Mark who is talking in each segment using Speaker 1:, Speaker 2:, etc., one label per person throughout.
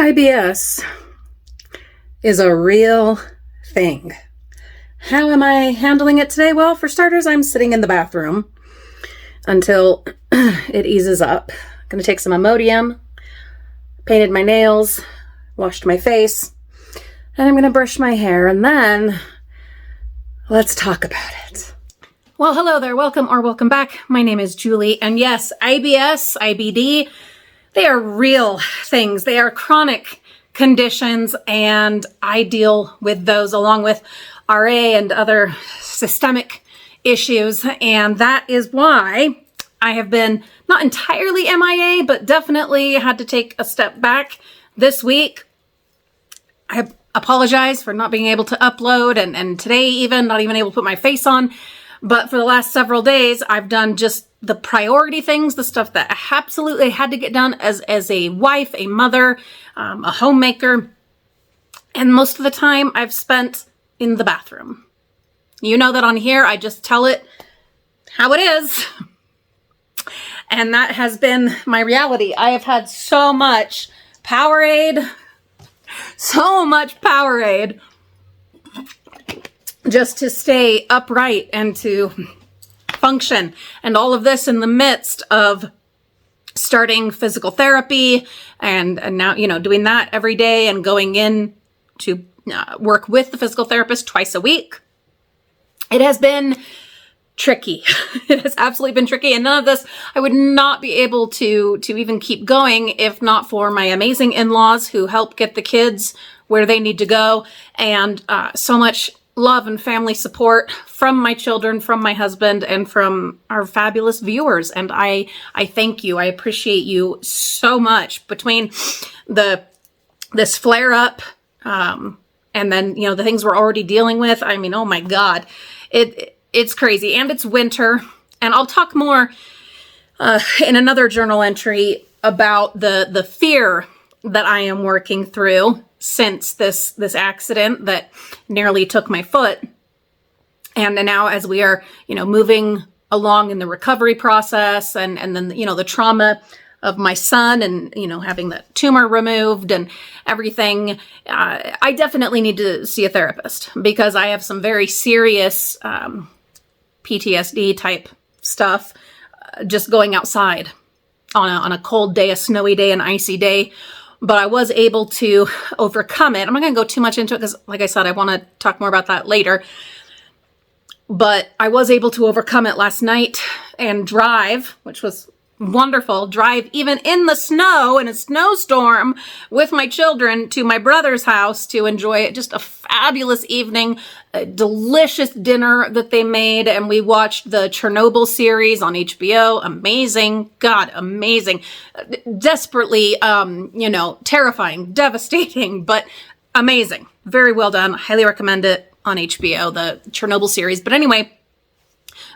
Speaker 1: IBS is a real thing. How am I handling it today? Well, for starters, I'm sitting in the bathroom until it eases up. I'm going to take some Imodium, painted my nails, washed my face, and I'm going to brush my hair, and then let's talk about it. Well, hello there. Welcome or welcome back. My name is Julie, and yes, IBS, IBD, they are real things. They are chronic conditions, and I deal with those along with RA and other systemic issues. And that is why I have been not entirely MIA, but definitely had to take a step back this week. I apologize for not being able to upload and today even not even able to put my face on. But for the last several days, I've done just the priority things, the stuff that I absolutely had to get done as a wife, a mother, a homemaker. And most of the time I've spent in the bathroom. You know that on here, I just tell it how it is. And that has been my reality. I have had so much Powerade just to stay upright and to function. And all of this in the midst of starting physical therapy and now, doing that every day and going in to work with the physical therapist twice a week. It has been tricky. It has absolutely been tricky. And none of this, I would not be able to even keep going if not for my amazing in-laws who help get the kids where they need to go. And so much love and family support from my children, from my husband, and from our fabulous viewers. And I thank you. I appreciate you so much. Between this flare up, and then, the things we're already dealing with. I mean, oh my God, it's crazy. And it's winter. And I'll talk more in another journal entry about the fear that I am working through since this accident that nearly took my foot. And now as we are, moving along in the recovery process and then, the trauma of my son and, having the tumor removed and everything, I definitely need to see a therapist because I have some very serious PTSD type stuff just going outside on a cold day, a snowy day, an icy day. But I was able to overcome it. I'm not going to go too much into it because, like I said, I want to talk more about that later. But I was able to overcome it last night and drive, which was wonderful. Drive even in the snow in a snowstorm with my children to my brother's house to enjoy just a fabulous evening, a delicious dinner that they made. And we watched the Chernobyl series on HBO. Amazing. God, amazing. Desperately, terrifying, devastating, but amazing. Very well done. Highly recommend it on HBO, the Chernobyl series. But anyway,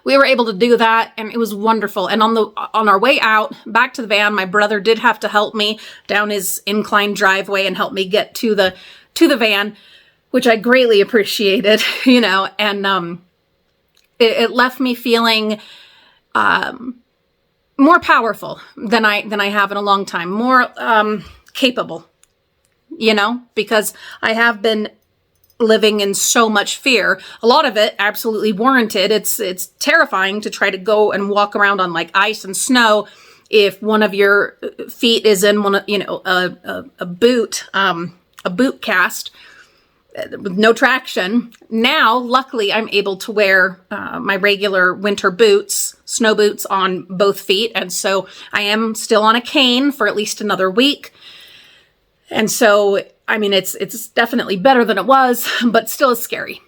Speaker 1: we were able to do that, and it was wonderful. And on our way out back to the van, my brother did have to help me down his inclined driveway and help me get to the van, which I greatly appreciated. And it left me feeling more powerful than I have in a long time, more capable. Because I have been living in so much fear, a lot of it absolutely warranted. It's terrifying to try to go and walk around on like ice and snow if one of your feet is in a boot cast with no traction. Now, luckily, I'm able to wear my regular winter boots, snow boots on both feet, and so I am still on a cane for at least another week. And so, I mean, it's definitely better than it was, but still is scary,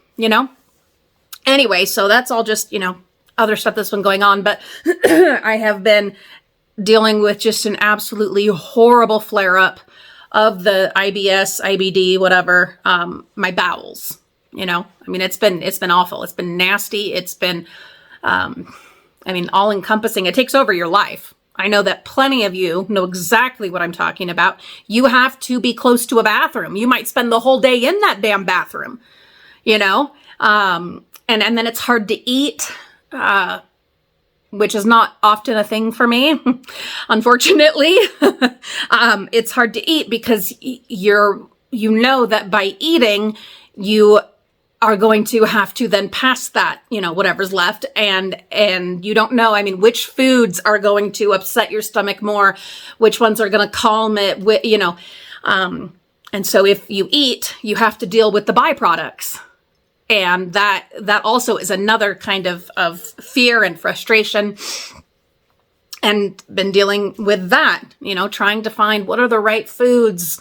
Speaker 1: Anyway, so that's all just, other stuff that's been going on. But I have been dealing with just an absolutely horrible flare-up of the IBS, IBD, whatever, my bowels, it's been awful. It's been nasty. It's been, all encompassing. It takes over your life. I know that plenty of you know exactly what I'm talking about. You have to be close to a bathroom. You might spend the whole day in that damn bathroom, and then it's hard to eat. which is not often a thing for me, unfortunately. It's hard to eat because you know that by eating, you are going to have to then pass that, whatever's left. And you don't know, which foods are going to upset your stomach more, which ones are going to calm it, and so if you eat, you have to deal with the byproducts. And that also is another kind of fear and frustration. And been dealing with that, trying to find what are the right foods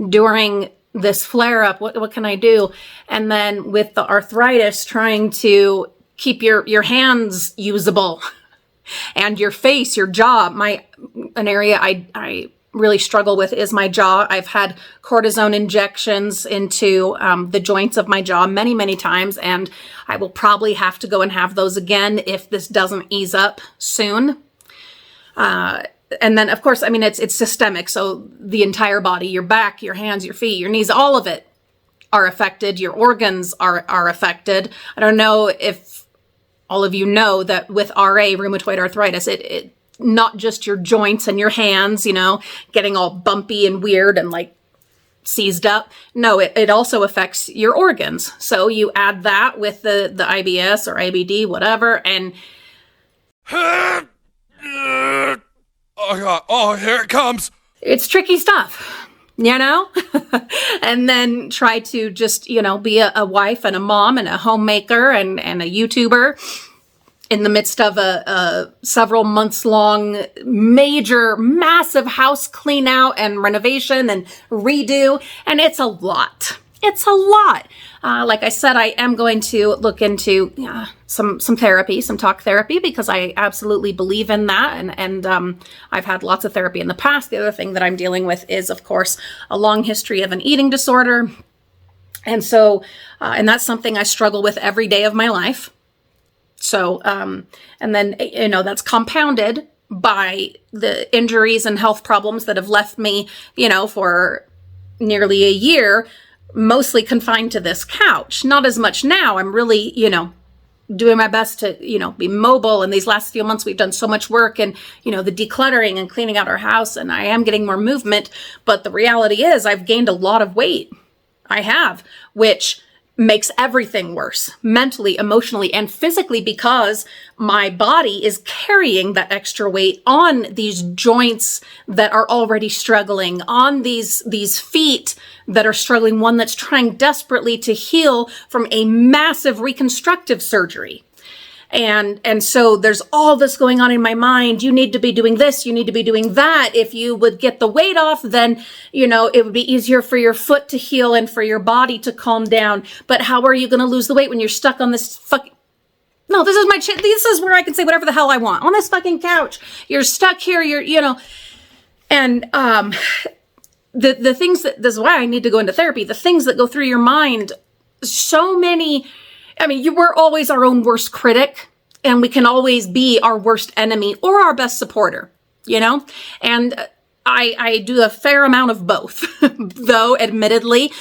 Speaker 1: during this flare up. What can I do? And then with the arthritis, trying to keep your hands usable and your face, your jaw. An area I really struggle with is my jaw. I've had cortisone injections into the joints of my jaw many, many times, and I will probably have to go and have those again if this doesn't ease up soon. And then, of course, it's systemic. So the entire body, your back, your hands, your feet, your knees, all of it are affected. Your organs are affected. I don't know if all of you know that with RA, rheumatoid arthritis, it not just your joints and your hands, getting all bumpy and weird and like seized up. No, it also affects your organs. So you add that with the IBS or IBD, whatever, and
Speaker 2: oh God, oh, here it comes.
Speaker 1: It's tricky stuff, and then try to just, be a wife and a mom and a homemaker and a YouTuber in the midst of a several months long major massive house clean out and renovation and redo. And it's a lot. It's a lot. Like I said, I am going to look into some therapy, some talk therapy, because I absolutely believe in that. And I've had lots of therapy in the past. The other thing that I'm dealing with is, of course, a long history of an eating disorder. And so, and that's something I struggle with every day of my life. So, and then, that's compounded by the injuries and health problems that have left me, for nearly a year, mostly confined to this couch. Not as much now. I'm really, doing my best to, be mobile. And these last few months, we've done so much work and, the decluttering and cleaning out our house. And I am getting more movement. But the reality is I've gained a lot of weight. I have, which makes everything worse, mentally, emotionally, and physically, because my body is carrying that extra weight on these joints that are already struggling, on these feet that are struggling, one that's trying desperately to heal from a massive reconstructive surgery. And so there's all this going on in my mind. You need to be doing this. You need to be doing that. If you would get the weight off, then, it would be easier for your foot to heal and for your body to calm down. But how are you going to lose the weight when you're stuck on this no, this is this is where I can say whatever the hell I want on this fucking couch. You're stuck here. And, the things this is why I need to go into therapy, the things that go through your mind, so many. We're always our own worst critic, and we can always be our worst enemy or our best supporter, And I do a fair amount of both, though admittedly,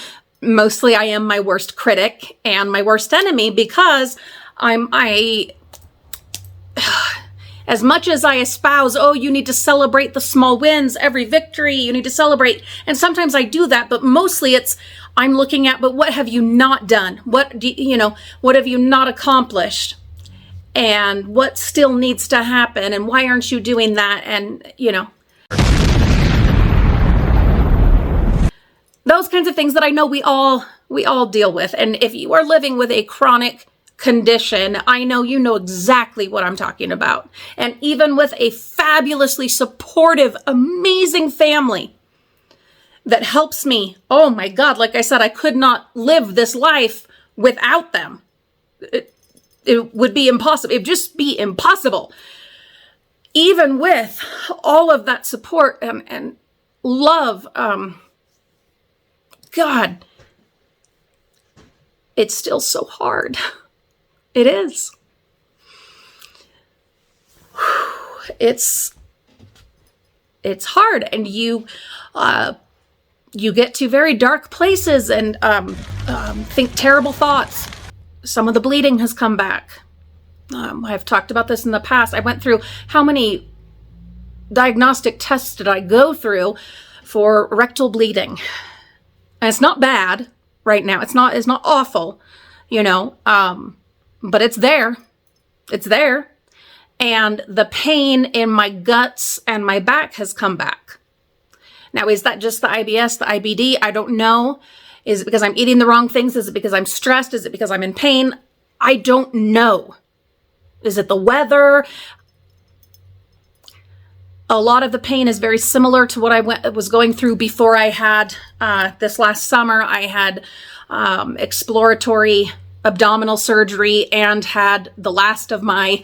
Speaker 1: mostly I am my worst critic and my worst enemy, because as much as I espouse, you need to celebrate the small wins, every victory, you need to celebrate. And sometimes I do that, but mostly I'm looking at, but what have you not done? What have you not accomplished? And what still needs to happen? And why aren't you doing that? And, those kinds of things that I know we all deal with. And if you are living with a chronic condition, I know you know exactly what I'm talking about. And even with a fabulously supportive, amazing family that helps me, oh my God, like I said, I could not live this life without them. It would be impossible. It would just be impossible. Even with all of that support and love, God, it's still so hard. It is. It's hard, and you get to very dark places and think terrible thoughts. Some of the bleeding has come back. I've talked about this in the past. I went through how many diagnostic tests did I go through for rectal bleeding? And it's not bad right now. It's not awful, but it's there. It's there. And the pain in my guts and my back has come back. Now, is that just the IBS, the IBD? I don't know. Is it because I'm eating the wrong things? Is it because I'm stressed? Is it because I'm in pain? I don't know. Is it the weather? A lot of the pain is very similar to what I was going through before I had this last summer. I had exploratory abdominal surgery and had the last of my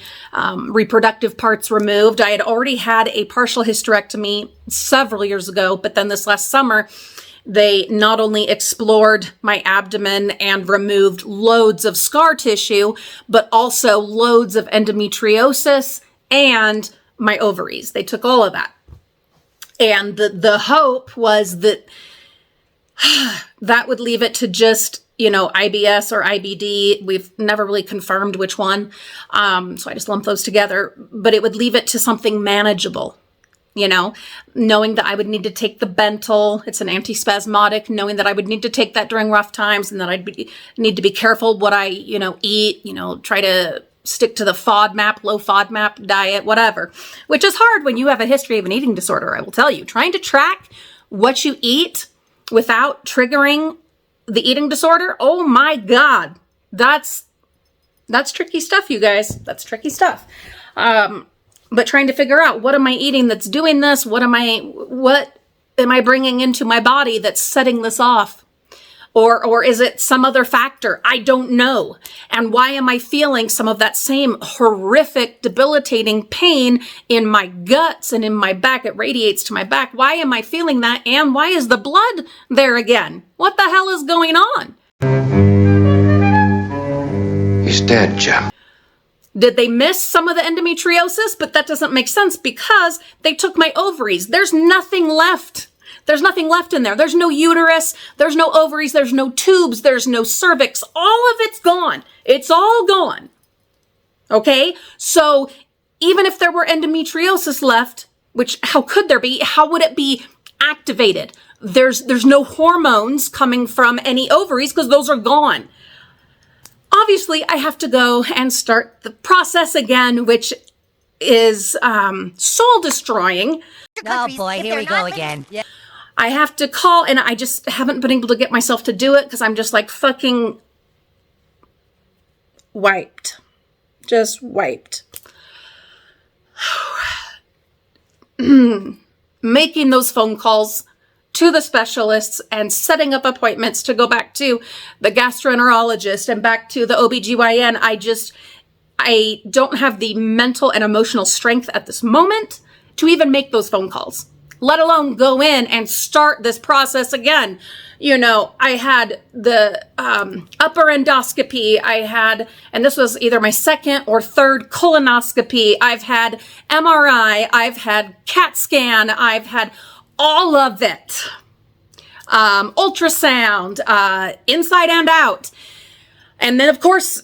Speaker 1: reproductive parts removed. I had already had a partial hysterectomy several years ago, but then this last summer, they not only explored my abdomen and removed loads of scar tissue, but also loads of endometriosis and my ovaries. They took all of that. And the hope was that that would leave it to just, IBS or IBD. We've never really confirmed which one. So I just lumped those together, but it would leave it to something manageable, knowing that I would need to take the Bentyl. It's an antispasmodic, knowing that I would need to take that during rough times and that need to be careful what I, eat, try to stick to the FODMAP, low FODMAP diet, whatever, which is hard when you have a history of an eating disorder. I will tell you, trying to track what you eat without triggering the eating disorder. Oh my God. That's tricky stuff, you guys. That's tricky stuff. But trying to figure out, what am I eating that's doing this? What am I bringing into my body that's setting this off? Or is it some other factor? I don't know. And why am I feeling some of that same horrific, debilitating pain in my guts and in my back? It radiates to my back. Why am I feeling that? And why is the blood there again? What the hell is going on?
Speaker 3: He's dead, Jim.
Speaker 1: Did they miss some of the endometriosis? But that doesn't make sense because they took my ovaries. There's nothing left. There's nothing left in there. There's no uterus. There's no ovaries. There's no tubes. There's no cervix. All of it's gone. It's all gone. Okay? So even if there were endometriosis left, which how could there be? How would it be activated? There's no hormones coming from any ovaries because those are gone. Obviously, I have to go and start the process again, which is soul destroying.
Speaker 4: Oh boy, here we go again. Yeah.
Speaker 1: I have to call, and I just haven't been able to get myself to do it because I'm just like fucking wiped. Just wiped. Making those phone calls to the specialists and setting up appointments to go back to the gastroenterologist and back to the OBGYN. I don't have the mental and emotional strength at this moment to even make those phone calls, let alone go in and start this process again. I had the upper endoscopy. And this was either my second or third colonoscopy. I've had MRI. I've had CAT scan. I've had all of it. Ultrasound, inside and out. And then, of course,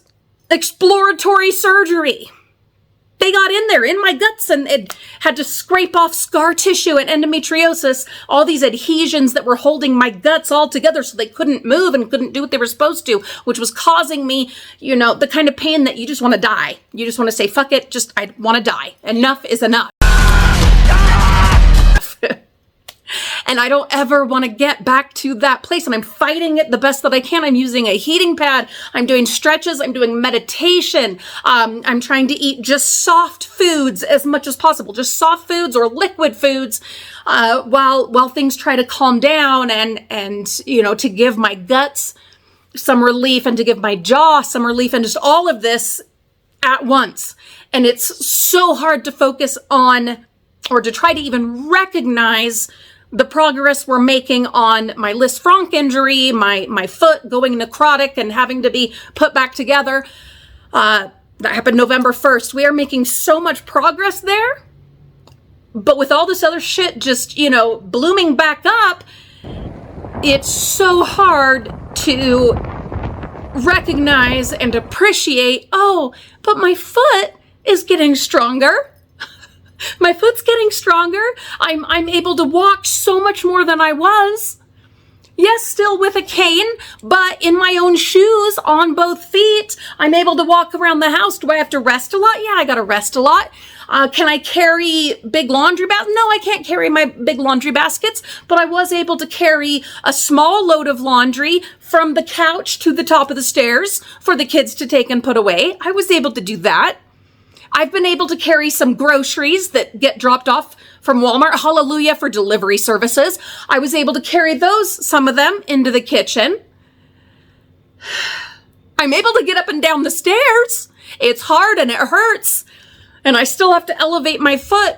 Speaker 1: exploratory surgery. They got in there in my guts and it had to scrape off scar tissue and endometriosis, all these adhesions that were holding my guts all together so they couldn't move and couldn't do what they were supposed to, which was causing me, the kind of pain that you just want to die. You just want to say, fuck it, I want to die. Enough is enough. And I don't ever want to get back to that place. And I'm fighting it the best that I can. I'm using a heating pad. I'm doing stretches. I'm doing meditation. I'm trying to eat just soft foods as much as possible. Just soft foods or liquid foods while things try to calm down and to give my guts some relief and to give my jaw some relief and just all of this at once. And it's so hard to focus on or to try to even recognize the progress we're making on my Lis Franck injury, my foot going necrotic and having to be put back together. That happened November 1st. We are making so much progress there. But with all this other shit just, blooming back up, it's so hard to recognize and appreciate, oh, but my foot is getting stronger. My foot's getting stronger. I'm able to walk so much more than I was. Yes, still with a cane, but in my own shoes on both feet. I'm able to walk around the house. Do I have to rest a lot? Yeah, I got to rest a lot. Can I carry big laundry baskets? No, I can't carry my big laundry baskets, but I was able to carry a small load of laundry from the couch to the top of the stairs for the kids to take and put away. I was able to do that. I've been able to carry some groceries that get dropped off from Walmart. Hallelujah for delivery services. I was able to carry those, some of them, into the kitchen. I'm able to get up and down the stairs. It's hard and it hurts. And I still have to elevate my foot,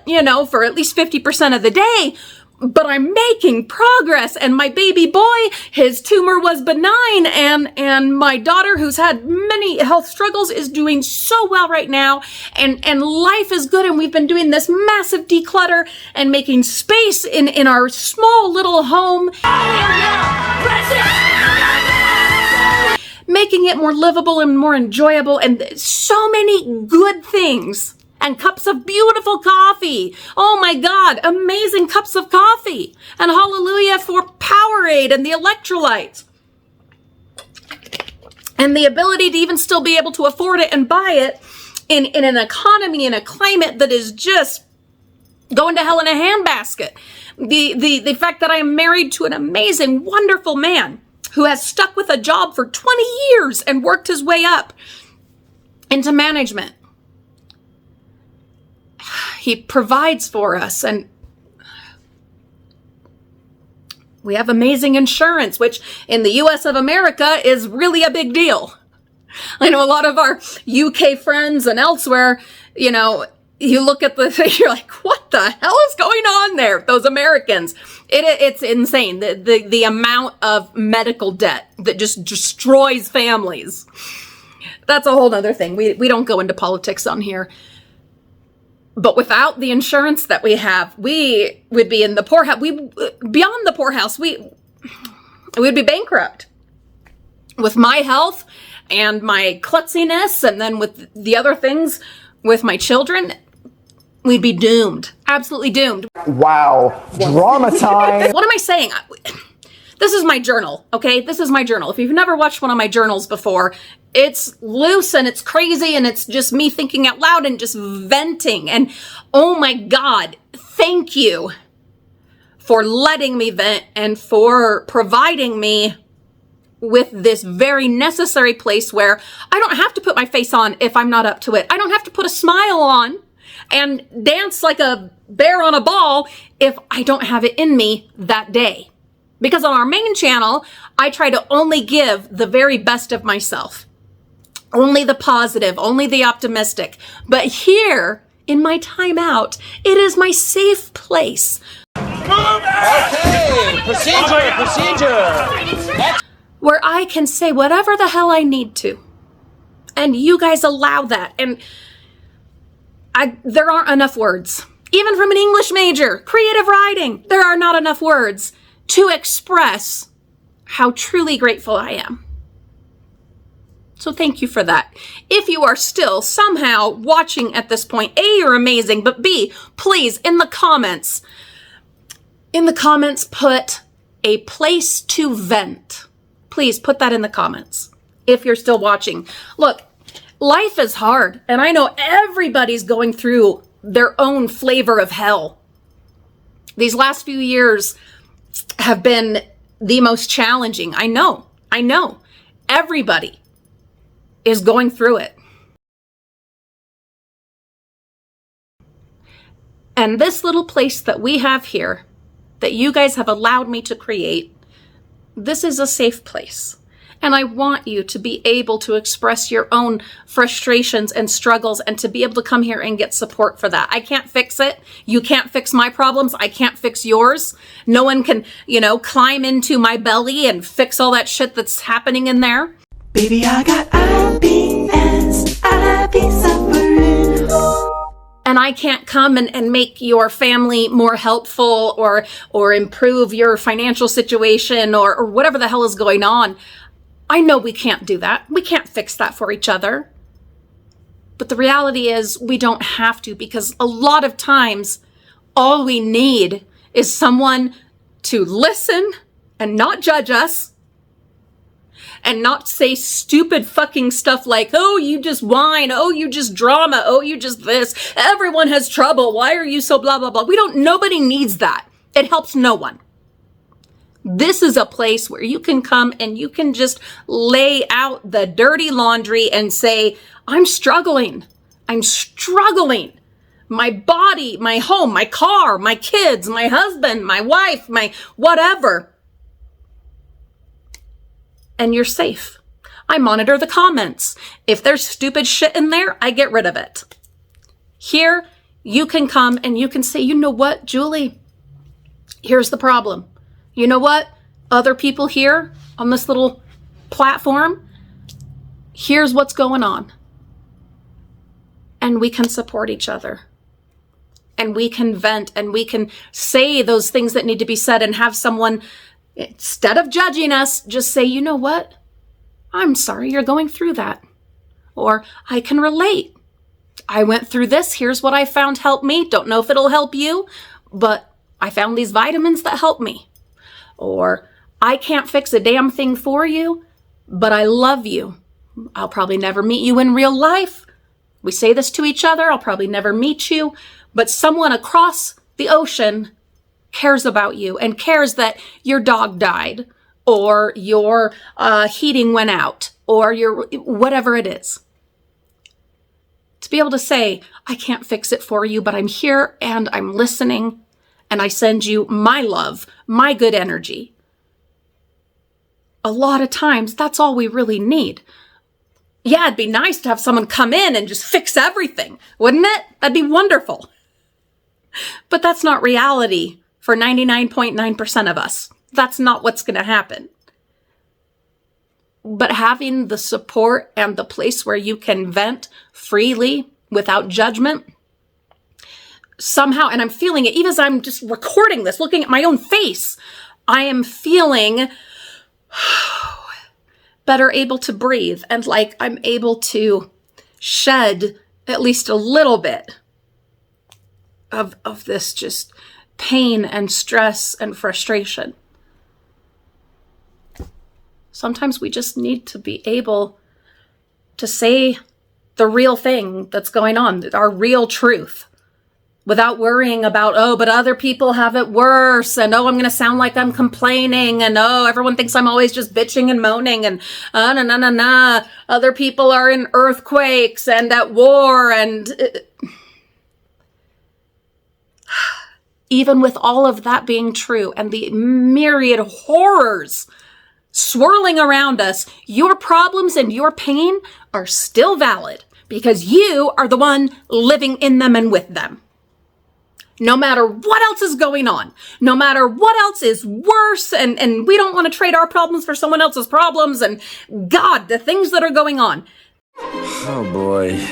Speaker 1: for at least 50% of the day. But I'm making progress. And my baby boy, his tumor was benign. And my daughter, who's had many health struggles, is doing so well right now. And life is good. And we've been doing this massive declutter and making space in our small little home. Making it more livable and more enjoyable. And so many good things. And cups of beautiful coffee. Oh my God, amazing cups of coffee. And hallelujah for Powerade and the electrolytes. And the ability to even still be able to afford it and buy it in an economy, in a climate that is just going to hell in a handbasket. The fact that I am married to an amazing, wonderful man who has stuck with a job for 20 years and worked his way up into management. He provides for us, and we have amazing insurance, which in the US of America is really a big deal. I know a lot of our UK friends and elsewhere, you look at you're like, what the hell is going on there? Those Americans. It's insane. The amount of medical debt that just destroys families. That's a whole other thing. We don't go into politics on here. But without the insurance that we have, we would be in the poorhouse. Beyond the poorhouse, we would be bankrupt. With my health and my klutziness, and then with the other things with my children, we'd be doomed. Absolutely doomed.
Speaker 5: Wow. Drama time.
Speaker 1: What am I saying? This is my journal, okay? This is my journal. If you've never watched one of my journals before, it's loose and it's crazy and it's just me thinking out loud and just venting. And oh my God, thank you for letting me vent and for providing me with this very necessary place where I don't have to put my face on if I'm not up to it. I don't have to put a smile on and dance like a bear on a ball if I don't have it in me that day. Because on our main channel, I try to only give the very best of myself. Only the positive, only the optimistic. But here, in my timeout, it is my safe place.
Speaker 6: Okay, procedure.
Speaker 1: Where I can say whatever the hell I need to. And you guys allow that. And there aren't enough words. Even from an English major, creative writing, there are not enough words to express how truly grateful I am. So thank you for that. If you are still somehow watching at this point, A, you're amazing, but B, please, in the comments, put a place to vent. Please put that in the comments if you're still watching. Look, life is hard, and I know everybody's going through their own flavor of hell. These last few years have been the most challenging. I know. Everybody is going through it. And this little place that we have here, that you guys have allowed me to create, this is a safe place. And I want you to be able to express your own frustrations and struggles and to be able to come here and get support for that. I can't fix it. You can't fix my problems. I can't fix yours. No one can, climb into my belly and fix all that shit that's happening in there.
Speaker 7: Baby, I got IBS, I be suffering.
Speaker 1: And I can't come and make your family more helpful or improve your financial situation or whatever the hell is going on. I know we can't do that. We can't fix that for each other. But the reality is we don't have to, because a lot of times all we need is someone to listen and not judge us and not say stupid fucking stuff like, oh, you just whine. Oh, you just drama. Oh, you just this. Everyone has trouble. Why are you so blah, blah, blah? Nobody needs that. It helps no one. This is a place where you can come and you can just lay out the dirty laundry and say, I'm struggling. I'm struggling. My body, my home, my car, my kids, my husband, my wife, my whatever. And you're safe. I monitor the comments. If there's stupid shit in there, I get rid of it. Here, you can come and you can say, you know what, Julie? Here's the problem. You know what? Other people here on this little platform, here's what's going on. And we can support each other. And we can vent and we can say those things that need to be said and have someone, instead of judging us, just say, you know what? I'm sorry you're going through that. Or I can relate. I went through this. Here's what I found helped me. Don't know if it'll help you, but I found these vitamins that help me. Or I can't fix a damn thing for you, but I love you. I'll probably never meet you in real life. We say this to each other. I'll probably never meet you, but someone across the ocean cares about you and cares that your dog died or your heating went out or your whatever it is. To be able to say, I can't fix it for you, but I'm here and I'm listening. And I send you my love, my good energy. A lot of times, that's all we really need. Yeah, it'd be nice to have someone come in and just fix everything, wouldn't it? That'd be wonderful. But that's not reality for 99.9% of us. That's not what's going to happen. But having the support and the place where you can vent freely without judgment, somehow, and I'm feeling it, even as I'm just recording this, looking at my own face, I am feeling better able to breathe and like I'm able to shed at least a little bit of this just pain and stress and frustration. Sometimes we just need to be able to say the real thing that's going on, our real truth. Without worrying about, oh, but other people have it worse, and oh, I'm going to sound like I'm complaining, and oh, everyone thinks I'm always just bitching and moaning, and other people are in earthquakes and at war, and even with all of that being true and the myriad horrors swirling around us, your problems and your pain are still valid because you are the one living in them and with them. No matter what else is going on, no matter what else is worse, and we don't want to trade our problems for someone else's problems, and God, the things that are going on.
Speaker 6: Oh boy.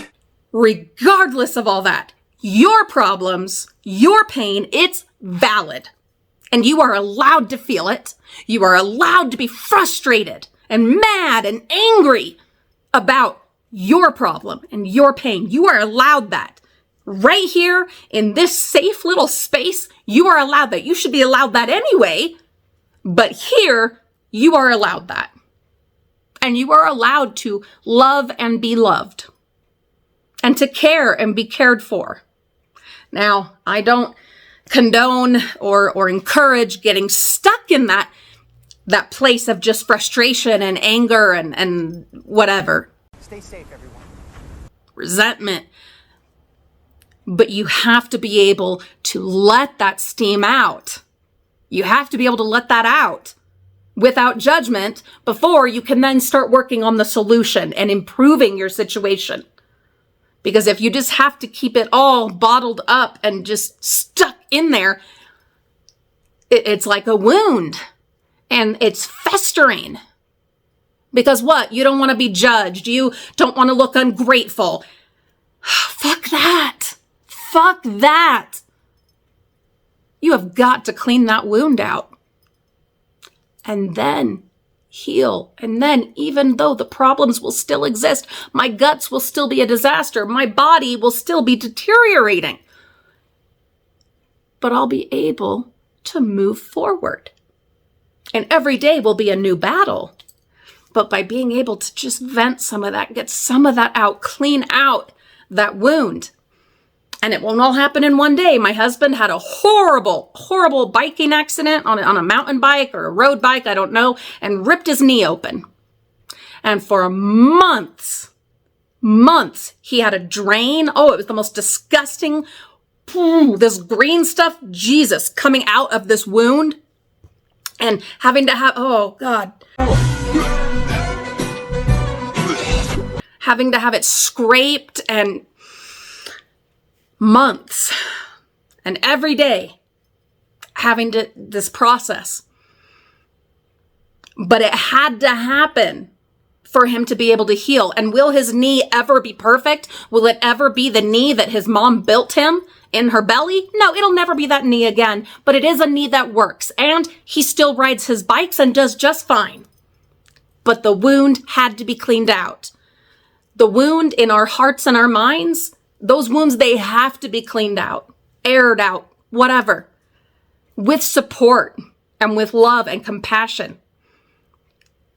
Speaker 1: Regardless of all that, your problems, your pain, it's valid. And you are allowed to feel it. You are allowed to be frustrated and mad and angry about your problem and your pain. You are allowed that. Right here in this safe little space, you are allowed that. You should be allowed that anyway, but here you are allowed that. And you are allowed to love and be loved and to care and be cared for. Now, I don't condone or encourage getting stuck in that place of just frustration and anger and whatever.
Speaker 5: Stay safe, everyone.
Speaker 1: Resentment. But you have to be able to let that steam out. You have to be able to let that out without judgment before you can then start working on the solution and improving your situation. Because if you just have to keep it all bottled up and just stuck in there, it's like a wound and it's festering. Because what? You don't want to be judged. You don't want to look ungrateful. Fuck that. Fuck that. You have got to clean that wound out. And then heal. And then, even though the problems will still exist, my guts will still be a disaster, my body will still be deteriorating, but I'll be able to move forward. And every day will be a new battle. But by being able to just vent some of that, get some of that out, clean out that wound. And it won't all happen in one day. My husband had a horrible, horrible biking accident on a mountain bike or a road bike, I don't know, and ripped his knee open. And for months, he had a drain. Oh, it was the most disgusting, this green stuff, Jesus, coming out of this wound. And having to have, oh God. Having to have it scraped and months and every day having to this process. But it had to happen for him to be able to heal. And will his knee ever be perfect? Will it ever be the knee that his mom built him in her belly? No, it'll never be that knee again, but it is a knee that works. And he still rides his bikes and does just fine. But the wound had to be cleaned out. The wound in our hearts and our minds, those wounds, they have to be cleaned out, aired out, whatever, with support and with love and compassion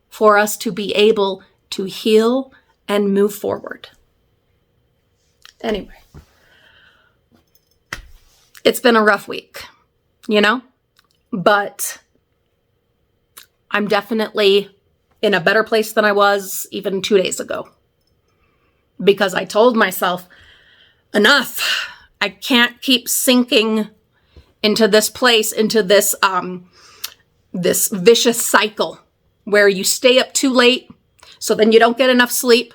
Speaker 1: for us to be able to heal and move forward. Anyway, it's been a rough week, but I'm definitely in a better place than I was even 2 days ago. Because I told myself, enough. I can't keep sinking into this place, into this this vicious cycle where you stay up too late, so then you don't get enough sleep.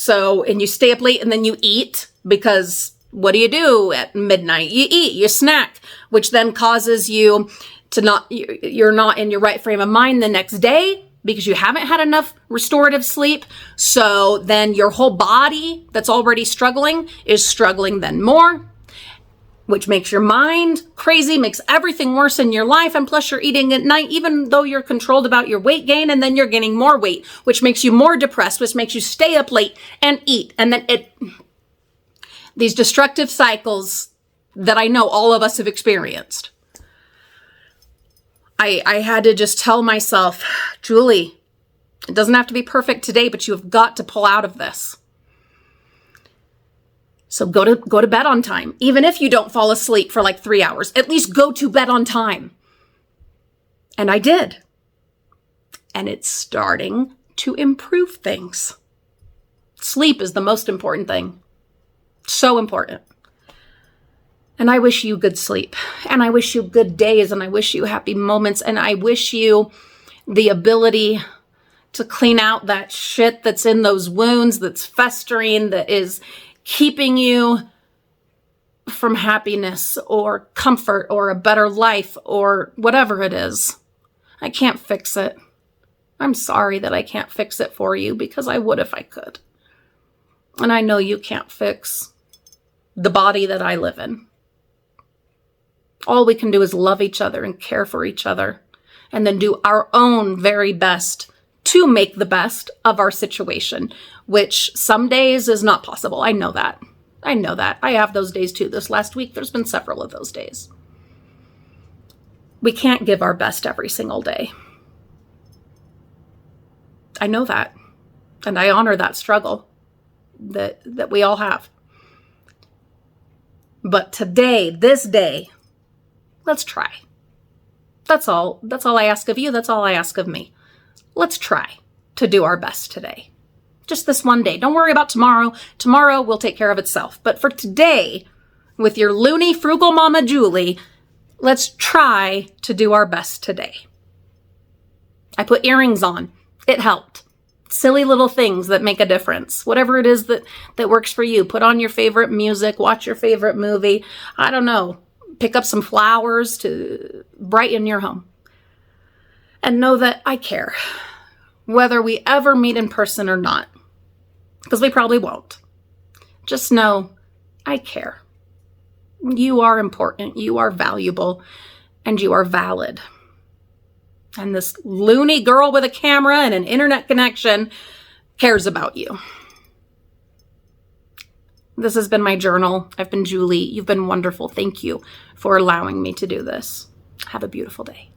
Speaker 1: And you stay up late and then you eat, because what do at midnight? You eat, you snack, which then causes you to you're not in your right frame of mind the next day, because you haven't had enough restorative sleep. So then your whole body that's already struggling is struggling then more, which makes your mind crazy, makes everything worse in your life. And plus you're eating at night, even though you're controlled about your weight gain, and then you're gaining more weight, which makes you more depressed, which makes you stay up late and eat. And then these destructive cycles that I know all of us have experienced. I had to just tell myself, Julie, it doesn't have to be perfect today, but you have got to pull out of this. So go to bed on time. Even if you don't fall asleep for like 3 hours, at least go to bed on time. And I did. And it's starting to improve things. Sleep is the most important thing. So important. And I wish you good sleep, and I wish you good days, and I wish you happy moments, and I wish you the ability to clean out that shit that's in those wounds, that's festering, that is keeping you from happiness or comfort or a better life or whatever it is. I can't fix it. I'm sorry that I can't fix it for you, because I would if I could. And I know you can't fix the body that I live in. All we can do is love each other and care for each other, and then do our own very best to make the best of our situation, which some days is not possible. I know that. I have those days too. This last week, there's been several of those days. We can't give our best every single day. I know that. And I honor that struggle that we all have. But today, this day, let's try. That's all I ask of you. That's all I ask of me. Let's try to do our best today. Just this one day. Don't worry about tomorrow. Tomorrow will take care of itself. But for today, with your loony frugal mama Julie, let's try to do our best today. I put earrings on. It helped. Silly little things that make a difference. Whatever it is that works for you. Put on your favorite music. Watch your favorite movie. I don't know. Pick up some flowers to brighten your home. And know that I care. Whether we ever meet in person or not. Because we probably won't. Just know I care. You are important. You are valuable. And you are valid. And this loony girl with a camera and an internet connection cares about you. This has been my journal. I've been Julie. You've been wonderful. Thank you for allowing me to do this. Have a beautiful day.